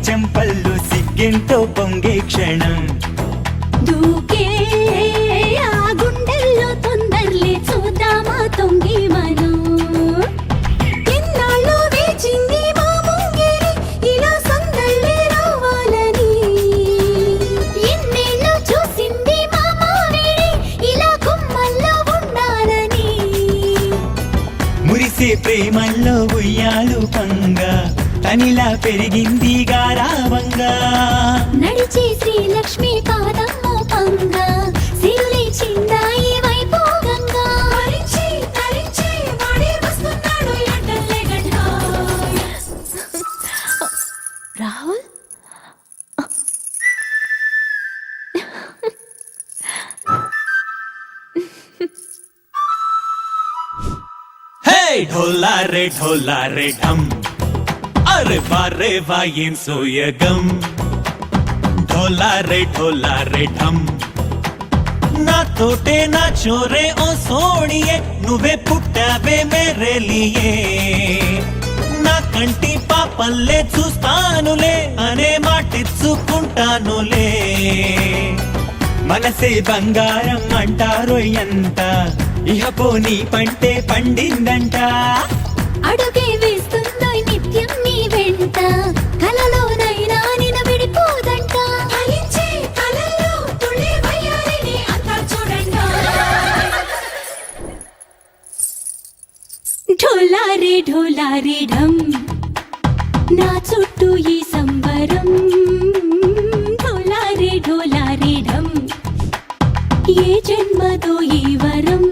చెంపల్లో సిగ్గెంతో పొంగే క్షణం దూకే ఆ గుండెల్లో తొందరలే చూద్దామా తొంగి మనం ఎన్నాళ్ళు వేచింది మా ముంగిరి ఇలా సందళ్ళే రావాలని ఎన్నేళ్ళు చూసింది మా మావిడి ఇలా గుమ్మల్లో ఉండాలని మురిసే ప్రేమల్లో ఉయ్యాలు పంగా తనిలా పెరిగింది గారావంగా నడిచే శ్రీలక్ష్మి పాదమ్మో పంగా సిరులే చిందాయి వైభోగంగా తరించి తరించి వాడే వస్తున్నాడు ఎండలే గంట రాహుల్ హే ढोला रे ढम अरे वाह ఏం సోయగం ढोला रे ढम నా తోటే నా చోరే ఓ సోణియే నువ్వే పుట్టావే మేరే లియే నా కంటి పాపల్లే చూస్తానులే అనే మాటిచ్చుకుంటానులే మనసే బంగారం అంటారో ఎంత ఇహ పోనీ పంటే పండిందంట అడుగే వేస్తుందో నిత్యం నీ వెంట కలలోనైనా నిన్ను విడిపోదంట ఫలించే కలల్లో తుళ్ళే వయ్యారిని అంతా చూడండి ढोला रे ढम నా చుట్టూ ఈ సంబరం ढोला रे ढम ఏ జన్మదో ఈ వరం